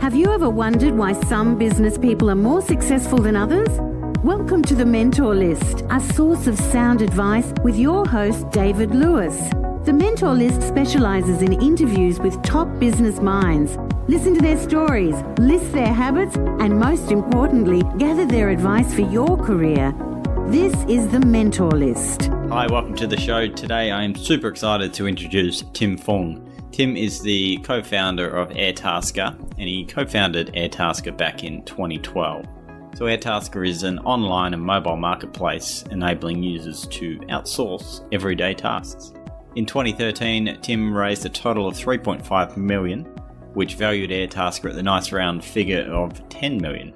Have you ever wondered why some business people are more successful than others? Welcome to the Mentor List, a source of sound advice with your host, David Lewis. The Mentor List specialises in interviews with top business minds. Listen to their stories, list their habits, and most importantly, gather their advice for your career. This is the Mentor List. Hi, welcome to the show. Today I am super excited to introduce Tim Fung. Tim is the co-founder of Airtasker, and he co-founded Airtasker back in 2012. So Airtasker is an online and mobile marketplace enabling users to outsource everyday tasks. In 2013, Tim raised a total of 3.5 million, which valued Airtasker at the nice round figure of 10 million.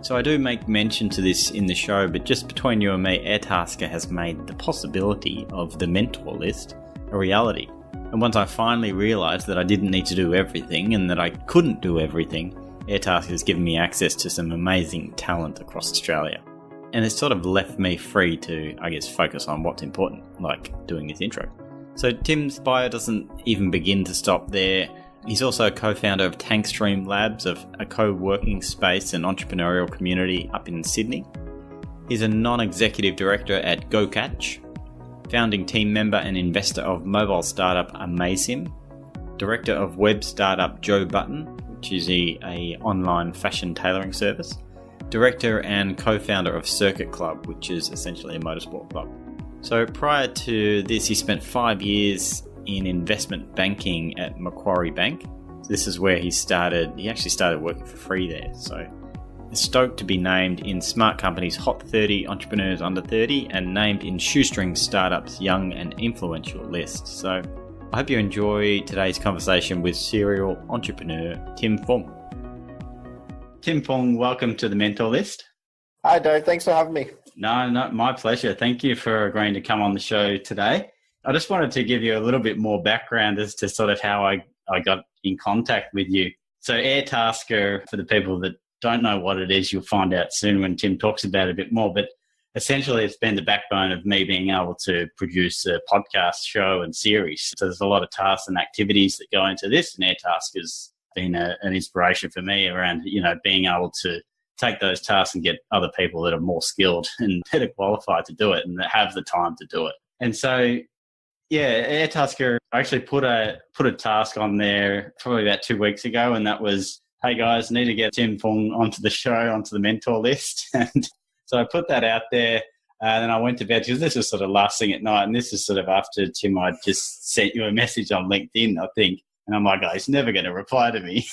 So I do make mention to this in the show, but just between you and me, Airtasker has made the possibility of the Mentor List a reality. And once I finally realised that I didn't need to do everything and that I couldn't do everything, Airtasker has given me access to some amazing talent across Australia. And it's sort of left me free to, focus on what's important, like doing this intro. So Tim's bio doesn't even begin to stop there. He's also a co-founder of Tankstream Labs, of a co-working space and entrepreneurial community up in Sydney. He's a non-executive director at GoCatch, founding team member and investor of mobile startup Amazim, director of web startup Joe Button, which is a online fashion tailoring service, director and co-founder of Circuit Club, which is essentially a motorsport club. So prior to this, he spent 5 years in investment banking at Macquarie Bank. This is where he actually started working for free there. So stoked to be named in Smart Company's Hot 30 Entrepreneurs Under 30 and named in Shoestring Startups Young and Influential list. So I hope you enjoy today's conversation with serial entrepreneur Tim Fung. Tim Fung, welcome to the Mentor List. Hi, Dave. Thanks for having me. No, my pleasure. Thank you for agreeing to come on the show today. I just wanted to give you a little bit more background as to sort of how I got in contact with you. So Airtasker, for the people that don't know what it is, you'll find out soon when Tim talks about it a bit more. But essentially, it's been the backbone of me being able to produce a podcast show and series. So there's a lot of tasks and activities that go into this, and Airtasker's been an inspiration for me around, being able to take those tasks and get other people that are more skilled and better qualified to do it and that have the time to do it. And so, yeah, Airtasker, I actually put a task on there probably about 2 weeks ago, and that was, hey guys, need to get Tim Fung onto the show, onto the mentor list. And so I put that out there, and then I went to bed because this was sort of last thing at night, and this is sort of after Tim, I'd just sent you a message on LinkedIn, I think, and I'm like, oh, he's never going to reply to me.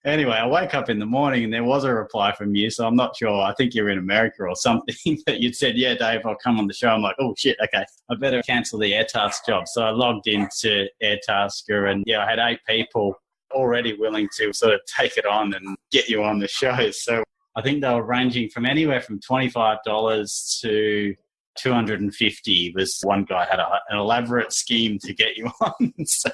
Anyway, I woke up in the morning and there was a reply from you, so I'm not sure. I think you're in America or something, that you'd said, yeah, Dave, I'll come on the show. I'm like, oh, shit, okay, I better cancel the Airtasker job. So I logged into Airtasker, and, yeah, I had 8 people already willing to sort of take it on and get you on the show. So I think they were ranging from anywhere from $25 to $250. Was one guy had an elaborate scheme to get you on. So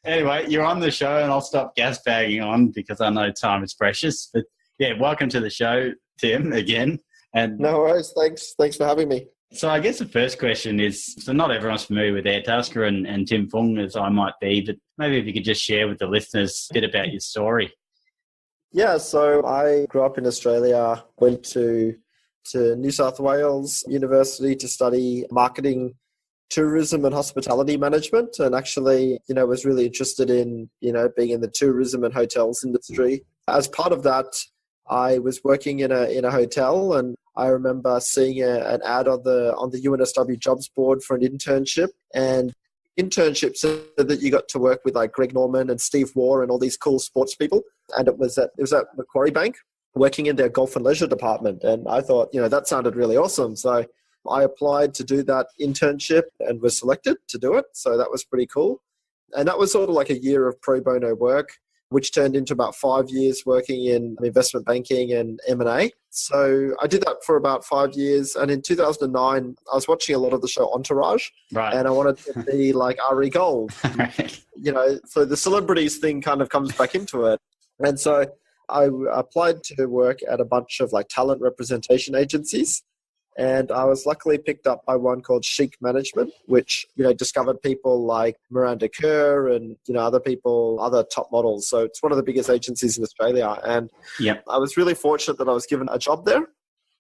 anyway, you're on the show, and I'll stop gas bagging on because I know time is precious. But yeah, welcome to the show, Tim, again. And no worries. Thanks for having me. So I guess the first question is, so not everyone's familiar with Airtasker and Tim Fung as I might be, but maybe if you could just share with the listeners a bit about your story. Yeah, so I grew up in Australia, went to New South Wales University to study marketing, tourism and hospitality management, and actually, was really interested in, being in the tourism and hotels industry. As part of that, I was working in a hotel, and I remember seeing an ad on the UNSW jobs board for an internship, and internships so that you got to work with like Greg Norman and Steve Waugh and all these cool sports people. And it was at Macquarie Bank, working in their golf and leisure department. And I thought, that sounded really awesome. So I applied to do that internship and was selected to do it. So that was pretty cool. And that was sort of like a year of pro bono work, which turned into about 5 years working in investment banking and M&A. So I did that for about 5 years. And in 2009, I was watching a lot of the show Entourage. Right. And I wanted to be like Ari Gold. Right. So the celebrities thing kind of comes back into it. And so I applied to work at a bunch of like talent representation agencies. And I was luckily picked up by one called Chic Management, which, discovered people like Miranda Kerr and, other people, other top models. So it's one of the biggest agencies in Australia. And Yep. I was really fortunate that I was given a job there.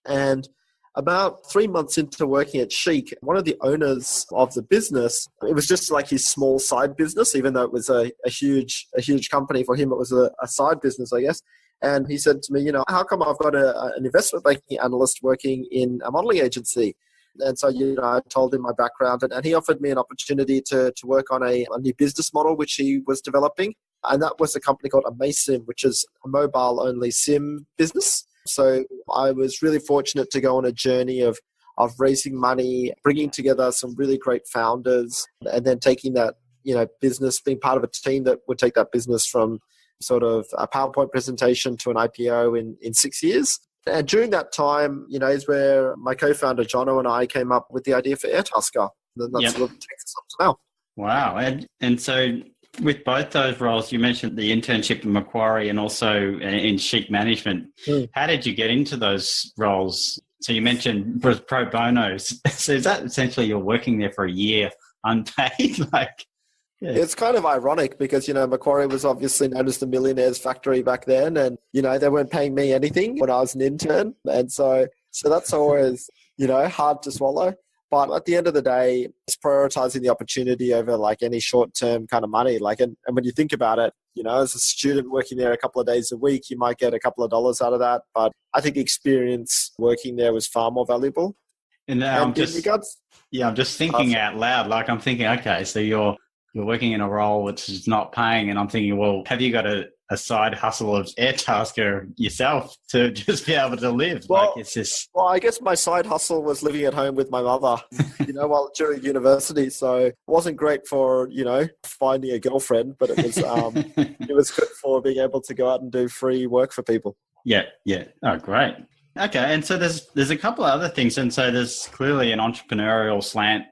And about 3 months into working at Chic, one of the owners of the business, it was just like his small side business, even though it was a huge company for him, it was a side business, I guess. And he said to me, how come I've got an investment banking analyst working in a modeling agency? And so, I told him my background, and he offered me an opportunity to work on a new business model, which he was developing. And that was a company called Amasim, which is a mobile-only SIM business. So I was really fortunate to go on a journey of raising money, bringing together some really great founders, and then taking that, business, being part of a team that would take that business from sort of a PowerPoint presentation to an IPO in 6 years. And during that time, is where my co-founder, Jono, and I came up with the idea for Airtasker. And that's what takes us up to now. Wow. And so with both those roles, you mentioned the internship in Macquarie and also in Chic Management. How did you get into those roles? So you mentioned pro bono. So is that essentially you're working there for a year unpaid? Yeah. It's kind of ironic because, Macquarie was obviously known as the millionaire's factory back then. And, they weren't paying me anything when I was an intern. And so that's always, hard to swallow. But at the end of the day, it's prioritizing the opportunity over any short-term kind of money. And when you think about it, as a student working there a couple of days a week, you might get a couple of dollars out of that. But I think the experience working there was far more valuable. And I'm just thinking out loud. I'm thinking, okay, so you're working in a role which is not paying, and I'm thinking, well, have you got a side hustle of Airtasker yourself to just be able to live? Well, it's just... Well, I guess my side hustle was living at home with my mother, while during university. So it wasn't great for, finding a girlfriend, but it was it was good for being able to go out and do free work for people. Yeah. Oh, great. Okay, and so there's a couple of other things, and so there's clearly an entrepreneurial slant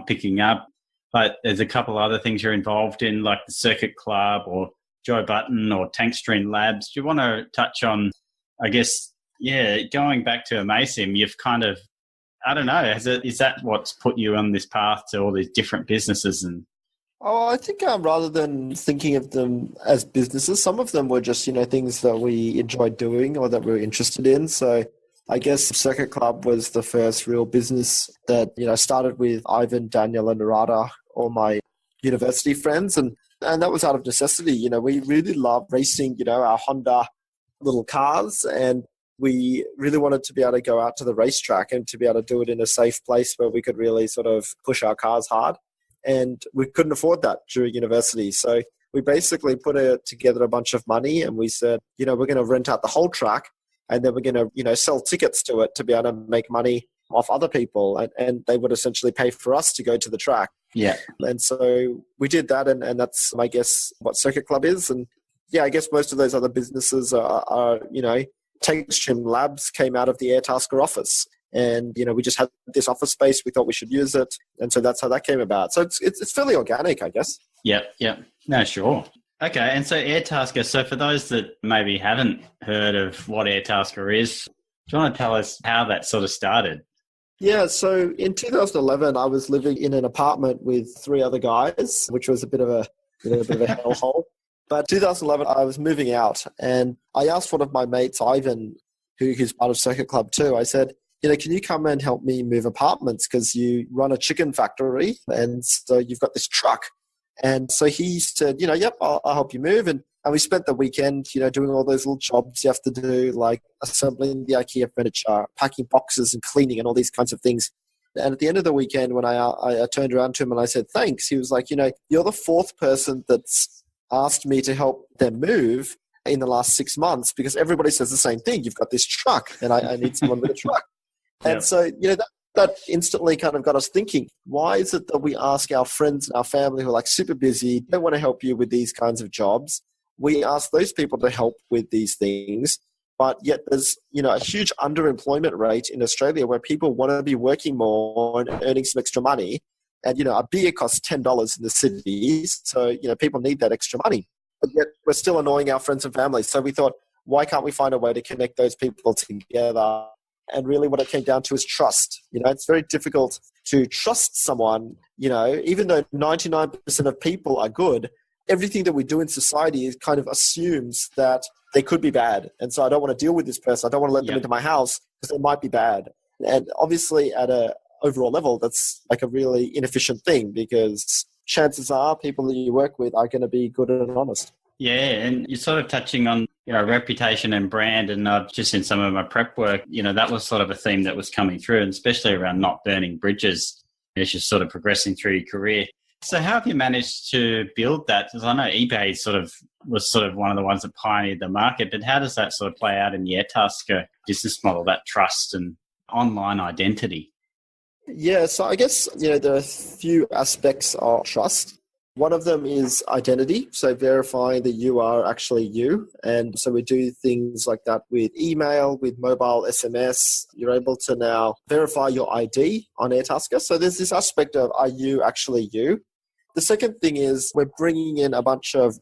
picking up. But there's a couple other things you're involved in, like the Circuit Club or Joe Button or Tankstream Labs. Do you want to touch on, I guess, going back to Amasim, you've kind of, I don't know, is that what's put you on this path to all these different businesses? Oh, I think rather than thinking of them as businesses, some of them were just, things that we enjoyed doing or that we were interested in. So I guess Circuit Club was the first real business that, started with Ivan, Daniel, and Narada, all my university friends. And that was out of necessity. We really loved racing, our Honda little cars. And we really wanted to be able to go out to the racetrack and to be able to do it in a safe place where we could really sort of push our cars hard. And we couldn't afford that during university. So we basically put together a bunch of money and we said, we're going to rent out the whole track. And then we're going to, sell tickets to it to be able to make money off other people. And they would essentially pay for us to go to the track. Yeah. And so we did that. And that's, I guess, what Circuit Club is. And I guess most of those other businesses are Tankstream Labs came out of the Airtasker office. And, we just had this office space. We thought we should use it. And so that's how that came about. So it's fairly organic, I guess. Yeah. No, sure. Okay, and so Airtasker, so for those that maybe haven't heard of what Airtasker is, do you want to tell us how that sort of started? Yeah, so in 2011, I was living in an apartment with 3 other guys, which was a bit of a hellhole. But 2011, I was moving out, and I asked one of my mates, Ivan, who's part of Circuit Club too, I said, can you come and help me move apartments because you run a chicken factory, and so you've got this truck. And so he said, yep, I'll help you move. And we spent the weekend, doing all those little jobs you have to do, like assembling the IKEA furniture, packing boxes and cleaning and all these kinds of things. And at the end of the weekend, when I turned around to him and I said, thanks, he was like, you're the 4th person that's asked me to help them move in the last 6 months because everybody says the same thing. You've got this truck and I need someone with a truck. And so, that instantly kind of got us thinking, why is it that we ask our friends and our family who are super busy, don't want to help you with these kinds of jobs? We ask those people to help with these things, but yet there's, a huge underemployment rate in Australia where people want to be working more and earning some extra money. And, a beer costs $10 in the cities. So, people need that extra money, but yet we're still annoying our friends and family. So we thought, why can't we find a way to connect those people together And really what it came down to is trust. It's very difficult to trust someone, even though 99% of people are good, everything that we do in society is kind of assumes that they could be bad. And so I don't want to deal with this person. I don't want to let them into my house because they might be bad. And obviously at a overall level, that's like a really inefficient thing because chances are people that you work with are going to be good and honest. Yeah, and you're sort of touching on, reputation and brand, and just in some of my prep work, that was sort of a theme that was coming through, and especially around not burning bridges as you're sort of progressing through your career. So how have you managed to build that? Because I know eBay was one of the ones that pioneered the market, but how does that sort of play out in the Airtasker business model, that trust and online identity? Yeah, so I guess, there are a few aspects of trust. One of them is identity, so verifying that you are actually you. And so we do things like that with email, with mobile SMS. You're able to now verify your ID on Airtasker. So there's this aspect of, are you actually you? The second thing is we're bringing in a bunch of,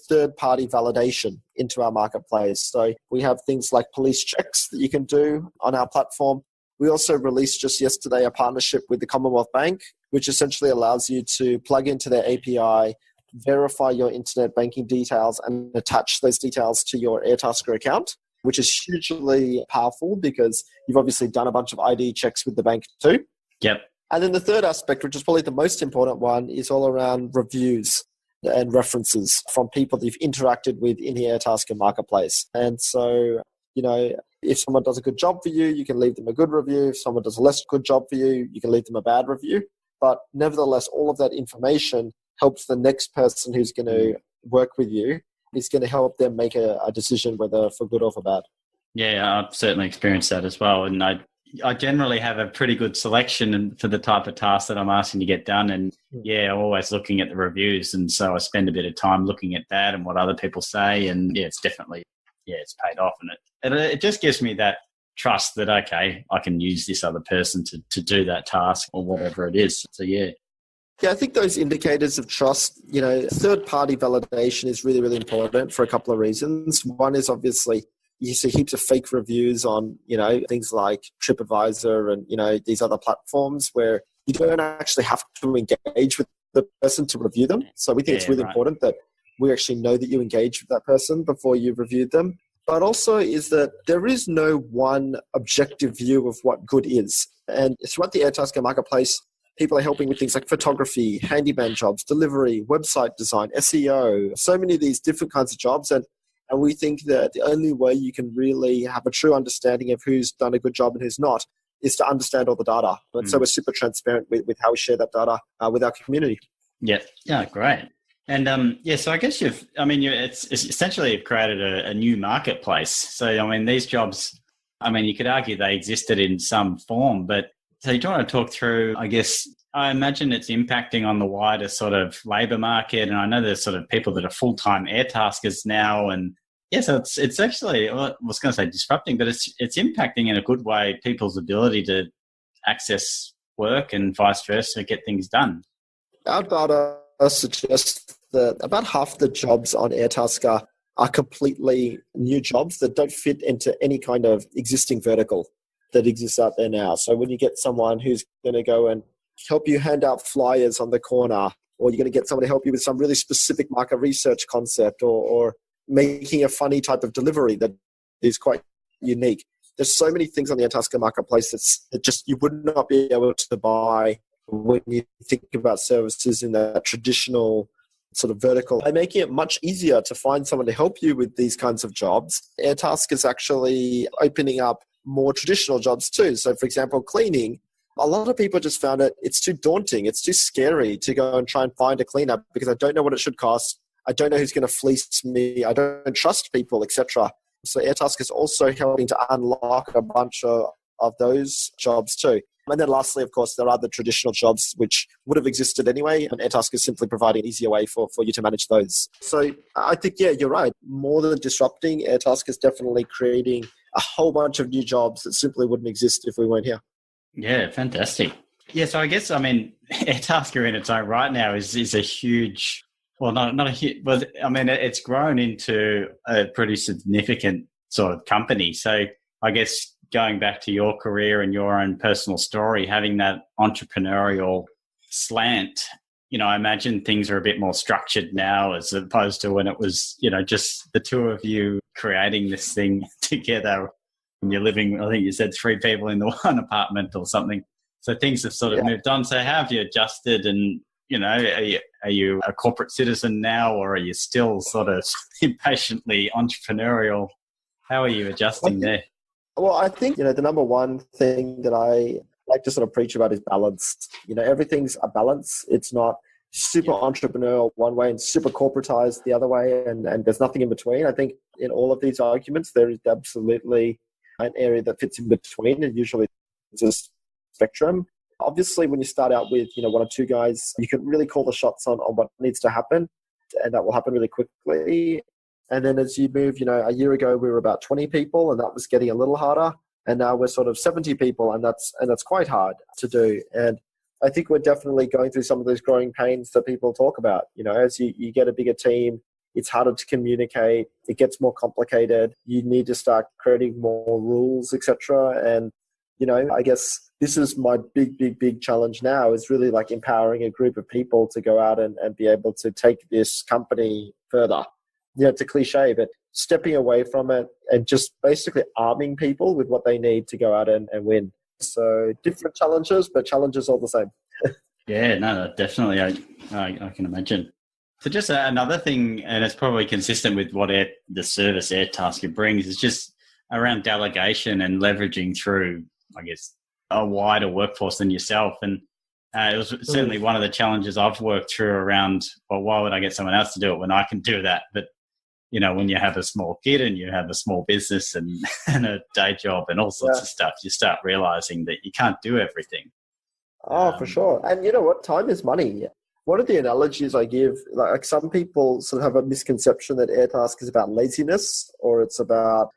third-party validation into our marketplace. So we have things like police checks that you can do on our platform. We also released just yesterday a partnership with the Commonwealth Bank, which essentially allows you to plug into their API, verify your internet banking details, and attach those details to your Airtasker account, which is hugely powerful because you've obviously done a bunch of ID checks with the bank too. Yep. And then the third aspect, which is probably the most important one, is all around reviews and references from people that you've interacted with in the Airtasker marketplace. And so, if someone does a good job for you, you can leave them a good review. If someone does a less good job for you, you can leave them a bad review. But nevertheless, all of that information helps the next person who's going to work with you. It's going to help them make a decision whether for good or for bad. Yeah, I've certainly experienced that as well. And I generally have a pretty good selection for the type of task that I'm asking to get done. And I'm always looking at the reviews. And so I spend a bit of time looking at that and what other people say. And it's definitely, it's paid off. And it just gives me that trust that, okay, I can use this other person to do that task or whatever it is. So, yeah. Yeah, I think those indicators of trust, third-party validation is really, really important for a couple of reasons. One is obviously you see heaps of fake reviews on, things like TripAdvisor and, these other platforms where you don't actually have to engage with the person to review them. So we think it's really important that we actually know that you engage with that person before you've reviewed them. But also is that there is no one objective view of what good is. And throughout the Airtasker marketplace, people are helping with things like photography, handyman jobs, delivery, website design, SEO, so many of these different kinds of jobs. And we think that the only way you can really have a true understanding of who's done a good job and who's not is to understand all the data. And so we're super transparent with how we share that data with our community. Yeah. Yeah, great. And so I guess it's essentially you've created a new marketplace. So, these jobs, you could argue they existed in some form, but so you want to talk through, I imagine it's impacting on the wider sort of labour market. And I know there's sort of people that are full-time Airtaskers now. And so it's actually, I was going to say disrupting, but it's impacting in a good way people's ability to access work and vice versa, get things done. Our data suggests that about half the jobs on Airtasker are completely new jobs that don't fit into any kind of existing vertical that exists out there now. So when you get someone who's going to go and help you hand out flyers on the corner, or you're going to get someone to help you with some really specific market research concept, or making a funny type of delivery that is quite unique. There's so many things on the Airtasker marketplace that just you would not be able to buy when you think about services in that traditional sort of vertical. By making it much easier to find someone to help you with these kinds of jobs, Airtasker is actually opening up more traditional jobs too. So for example, cleaning, a lot of people just found it's too daunting. It's too scary to go and try and find a cleaner because I don't know what it should cost. I don't know who's going to fleece me. I don't trust people, etc. So Airtasker is also helping to unlock a bunch of those jobs too. And then lastly, of course, there are the traditional jobs which would have existed anyway, and Airtasker is simply providing an easier way for you to manage those. So I think, you're right. More than disrupting, Airtasker is definitely creating a whole bunch of new jobs that simply wouldn't exist if we weren't here. Yeah, fantastic. Yeah, so I guess, Airtasker in its own right now is a huge, well, not a huge, well, it's grown into a pretty significant sort of company. So I guess going back to your career and your own personal story, having that entrepreneurial slant, I imagine things are a bit more structured now as opposed to when it was, just the two of you creating this thing together. And you're living, I think you said 3 people in the one apartment or something. So things have sort of moved on. So how have you adjusted and, are you a corporate citizen now, or are you still sort of impatiently entrepreneurial? How are you adjusting there? Well, I think, the number one thing that I like to sort of preach about is balance. Everything's a balance. It's not super entrepreneurial one way and super corporatized the other way, and there's nothing in between. I think in all of these arguments, there is absolutely an area that fits in between, and usually it's a spectrum. Obviously, when you start out with, 1 or 2 guys, you can really call the shots on what needs to happen, and that will happen really quickly. And then as you move, a year ago, we were about 20 people, and that was getting a little harder. And now we're sort of 70 people, and that's quite hard to do. And I think we're definitely going through some of those growing pains that people talk about. As you get a bigger team, it's harder to communicate. It gets more complicated. You need to start creating more rules, etc. And, I guess this is my big challenge now, is really like empowering a group of people to go out and be able to take this company further. It's a cliche, but stepping away from it and just basically arming people with what they need to go out and win. So different challenges, but challenges all the same. Yeah, no, definitely. I can imagine. So just another thing, and it's probably consistent with what the service Airtasker brings, is just around delegation and leveraging through, I guess, a wider workforce than yourself. And it was certainly one of the challenges I've worked through around, well, why would I get someone else to do it when I can do that? But when you have a small kid and you have a small business and a day job and all sorts of stuff, you start realizing that you can't do everything. Oh, for sure. And you know what? Time is money. One of the analogies I give, like some people sort of have a misconception that Airtask is about laziness, or it's about,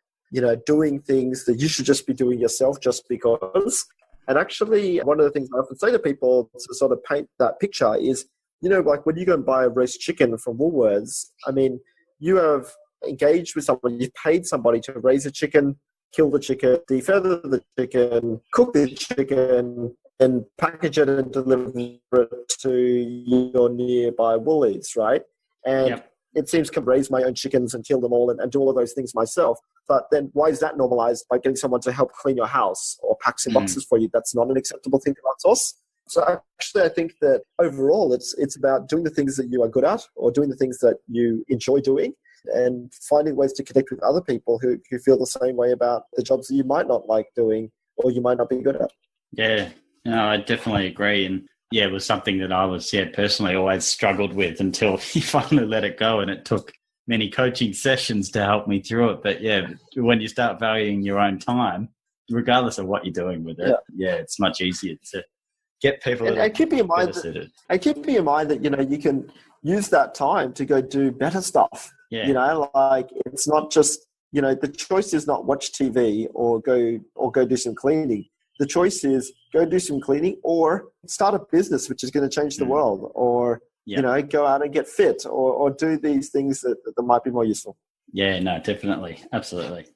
doing things that you should just be doing yourself just because. And actually, one of the things I often say to people to sort of paint that picture is, like when you go and buy a roast chicken from Woolworths, I mean, you have engaged with someone, you've paid somebody to raise a chicken, kill the chicken, defeather the chicken, cook the chicken, and package it and deliver it to your nearby Woolies, right? And it seems I can raise my own chickens and kill them all and do all of those things myself. But then why is that normalized by getting someone to help clean your house or pack some boxes for you? That's not an acceptable thing to outsource. So actually, I think that overall, it's about doing the things that you are good at, or doing the things that you enjoy doing, and finding ways to connect with other people who feel the same way about the jobs that you might not like doing or you might not be good at. Yeah, no, I definitely agree. And it was something that I was personally always struggled with until you finally let it go. And it took many coaching sessions to help me through it. But when you start valuing your own time, regardless of what you're doing with it, it's much easier to get people and keep in mind that you can use that time to go do better stuff. Like it's not just the choice is not watch TV or go do some cleaning. The choice is go do some cleaning or start a business which is going to change the world, or go out and get fit, or do these things that might be more useful. Yeah, no, definitely, absolutely.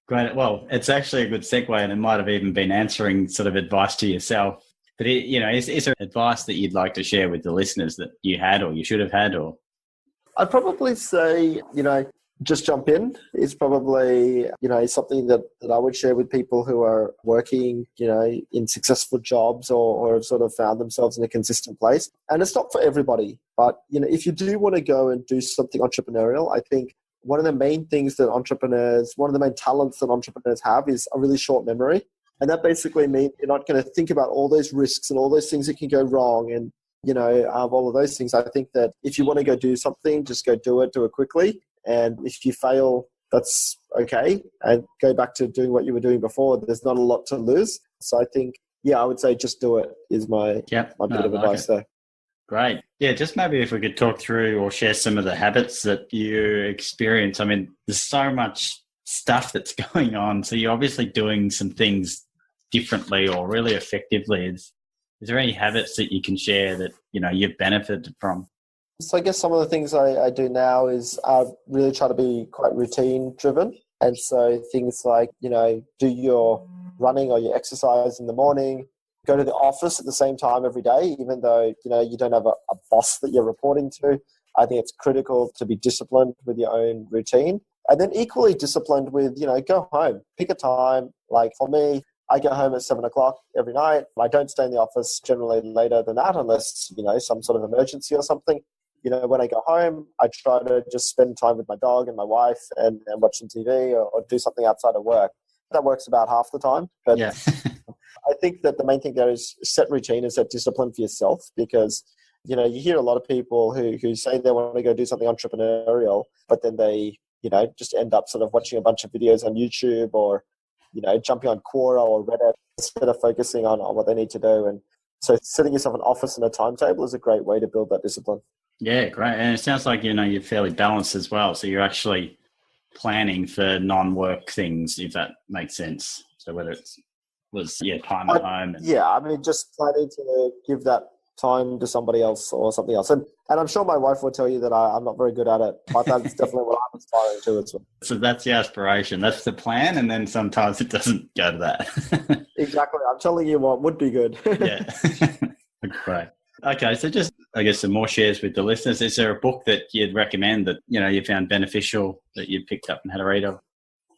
Great. Well, it's actually a good segue, and it might have even been answering sort of advice to yourself. But, is there advice that you'd like to share with the listeners that you had or you should have had? Or I'd probably say, just jump in is probably, something that I would share with people who are working, in successful jobs or have sort of found themselves in a consistent place. And it's not for everybody. But, if you do want to go and do something entrepreneurial, I think one of the main talents that entrepreneurs have is a really short memory. And that basically means you're not going to think about all those risks and all those things that can go wrong and, all of those things. I think that if you want to go do something, just go do it quickly. And if you fail, that's okay. And go back to doing what you were doing before. There's not a lot to lose. So I think, I would say just do it is my bit of advice there. Great. Yeah, just maybe if we could talk through or share some of the habits that you experience. I mean, there's so much stuff that's going on. So you're obviously doing some things differently or really effectively. Is there any habits that you can share that, you've benefited from? So I guess some of the things I do now is I really try to be quite routine driven. And so things like, do your running or your exercise in the morning, go to the office at the same time every day, even though, you don't have a boss that you're reporting to. I think it's critical to be disciplined with your own routine. And then equally disciplined with, go home, pick a time. Like for me, I go home at 7:00 every night. I don't stay in the office generally later than that unless, some sort of emergency or something. When I go home, I try to just spend time with my dog and my wife and watch some TV or do something outside of work. That works about half the time. But Yeah. I think that the main thing there is set routine and set discipline for yourself, because, you hear a lot of people who say they want to go do something entrepreneurial, but then they, just end up sort of watching a bunch of videos on YouTube or, jumping on Quora or Reddit instead of focusing on what they need to do. And so setting yourself an office and a timetable is a great way to build that discipline. Yeah, great. And it sounds like, you're fairly balanced as well. So you're actually planning for non-work things, if that makes sense. So whether time at home. Just planning to give that time to somebody else or something else. And I'm sure my wife will tell you that I'm not very good at it, but that's definitely what I'm aspiring to as well. So that's the aspiration. That's the plan. And then sometimes it doesn't go to that. Exactly. I'm telling you what would be good. Yeah. Great. Okay. So just, I guess, some more shares with the listeners. Is there a book that you'd recommend that, you found beneficial that you picked up and had a read of?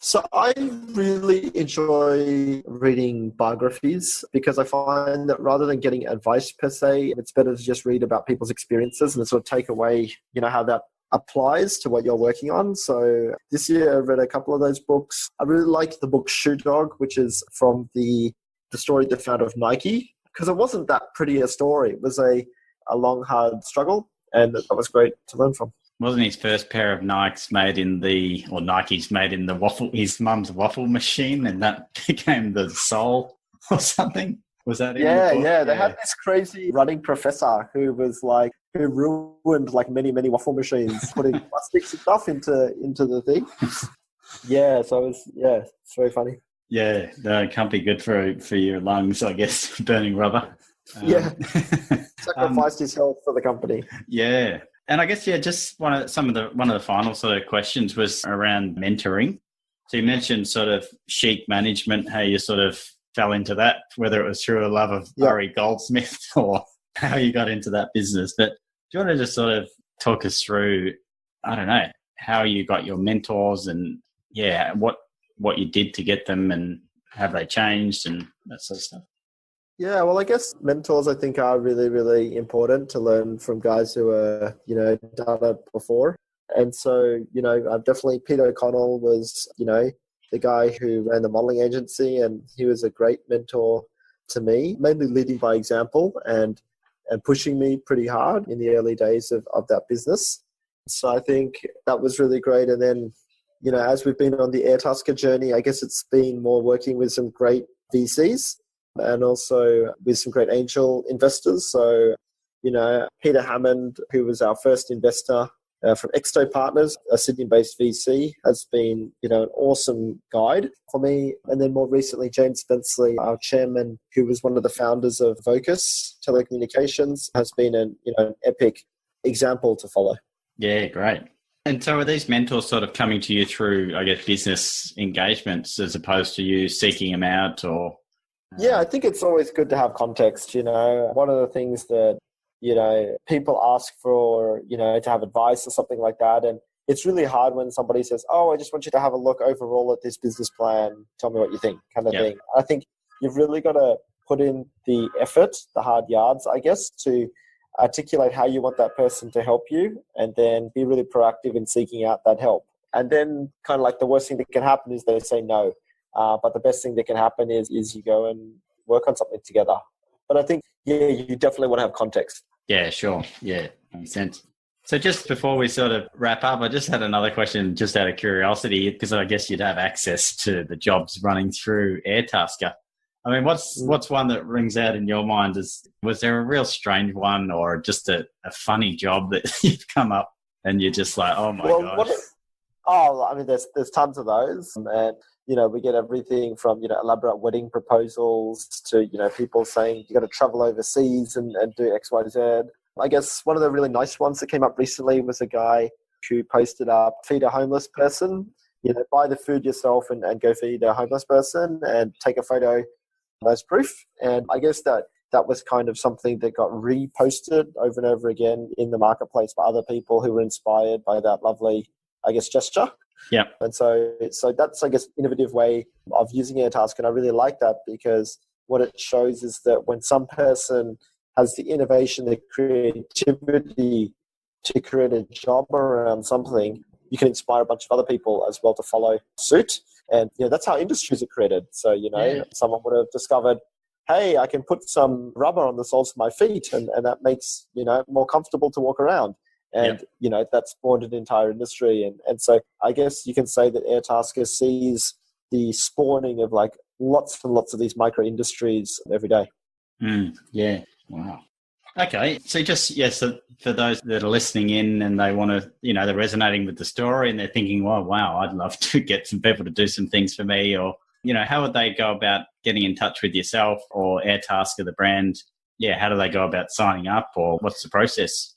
So I really enjoy reading biographies because I find that rather than getting advice per se, it's better to just read about people's experiences and sort of take away, how that applies to what you're working on. So this year I read a couple of those books. I really liked the book Shoe Dog, which is from the story the founder of Nike, because it wasn't that pretty a story. It was a long, hard struggle, and that was great to learn from. Wasn't his first pair of Nikes made in his mum's waffle machine, and that became the sole or something? Was that in the book? Yeah. They had this crazy running professor who ruined many, many waffle machines, putting plastic stuff into the thing. Yeah, so it's very funny. Yeah, that can't be good for your lungs, I guess, burning rubber. Sacrificed his health for the company. Yeah. And I guess, just one of the final sort of questions was around mentoring. So you mentioned sort of chic management, how you sort of fell into that, whether it was through a love of Murray Goldsmith or how you got into that business. But do you want to just sort of talk us through, I don't know, how you got your mentors and what you did to get them and have they changed and that sort of stuff? Yeah, well, I guess mentors, I think, are really, really important to learn from guys who are, done it before. And so, definitely Peter O'Connell was, the guy who ran the modeling agency, and he was a great mentor to me, mainly leading by example and pushing me pretty hard in the early days of that business. So I think that was really great. And then, as we've been on the Airtasker journey, I guess it's been more working with some great VCs and also with some great angel investors. So, Peter Hammond, who was our first investor from Exto Partners, a Sydney-based VC, has been, an awesome guide for me. And then more recently, James Spenceley, our chairman, who was one of the founders of Vocus Telecommunications, has been an epic example to follow. Yeah, great. And so are these mentors sort of coming to you through, I guess, business engagements as opposed to you seeking them out or... Yeah, I think it's always good to have context. One of the things that, people ask for, to have advice or something like that. And it's really hard when somebody says, I just want you to have a look overall at this business plan. Tell me what you think, kind of thing. I think you've really got to put in the effort, the hard yards, I guess, to articulate how you want that person to help you and then be really proactive in seeking out that help. And then kind of like the worst thing that can happen is they say no. But the best thing that can happen is you go and work on something together. But I think, you definitely want to have context. Yeah, sure. Yeah, makes sense. So just before we sort of wrap up, I just had another question just out of curiosity, because I guess you'd have access to the jobs running through Airtasker. I mean, what's one that rings out in your mind? Was there a real strange one or just a funny job that you've come up and you're just like, oh my gosh? There's tons of those. And we get everything from, elaborate wedding proposals to, people saying you got to travel overseas and do X, Y, Z. I guess one of the really nice ones that came up recently was a guy who posted up, feed a homeless person. buy the food yourself and go feed a homeless person and take a photo as proof. And I guess that was kind of something that got reposted over and over again in the marketplace by other people who were inspired by that lovely, I guess, gesture. Yeah. And so that's, I guess, innovative way of using Airtasker. And I really like that because what it shows is that when some person has the innovation, the creativity to create a job around something, you can inspire a bunch of other people as well to follow suit. And, that's how industries are created. So, someone would have discovered, hey, I can put some rubber on the soles of my feet and that makes, more comfortable to walk around. And, that spawned an entire industry. And so I guess you can say that Airtasker sees the spawning of like lots and lots of these micro industries every day. Yeah. Wow. Okay. So so for those that are listening in and they want to, they're resonating with the story and they're thinking, well, wow, I'd love to get some people to do some things for me, or, how would they go about getting in touch with yourself or Airtasker, the brand? Yeah. How do they go about signing up, or what's the process?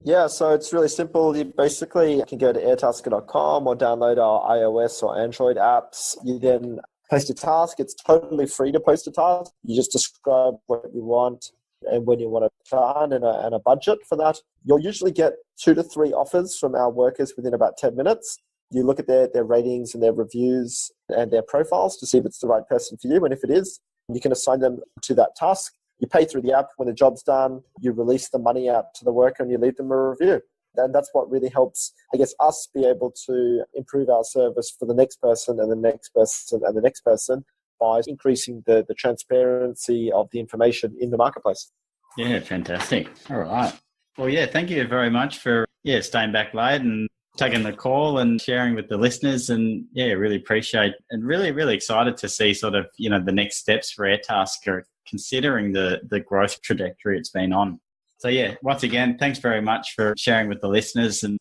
Yeah, so it's really simple. You basically can go to airtasker.com or download our iOS or Android apps. You then post a task. It's totally free to post a task. You just describe what you want and when you want it done and a budget for that. You'll usually get 2 to 3 offers from our workers within about 10 minutes. You look at their ratings and their reviews and their profiles to see if it's the right person for you. And if it is, you can assign them to that task. You pay through the app. When the job's done, you release the money out to the worker and you leave them a review. And that's what really helps, I guess, us be able to improve our service for the next person and the next person and the next person by increasing the transparency of the information in the marketplace. Yeah, fantastic. All right. Well, yeah, thank you very much for staying back late and taking the call and sharing with the listeners. And really appreciate and really, really excited to see sort of, the next steps for Airtasker, considering the growth trajectory it's been on. So once again, thanks very much for sharing with the listeners. And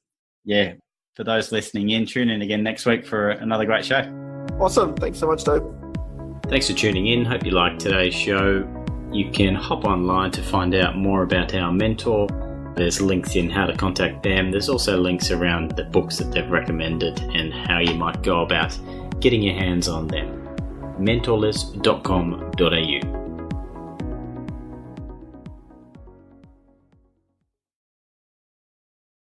for those listening in, tune in again next week for another great show. Awesome. Thanks so much, Dave. Thanks for tuning in. Hope you liked today's show. You can hop online to find out more about our mentor. There's links in how to contact them. There's also links around the books that they've recommended and how you might go about getting your hands on them. mentorlist.com.au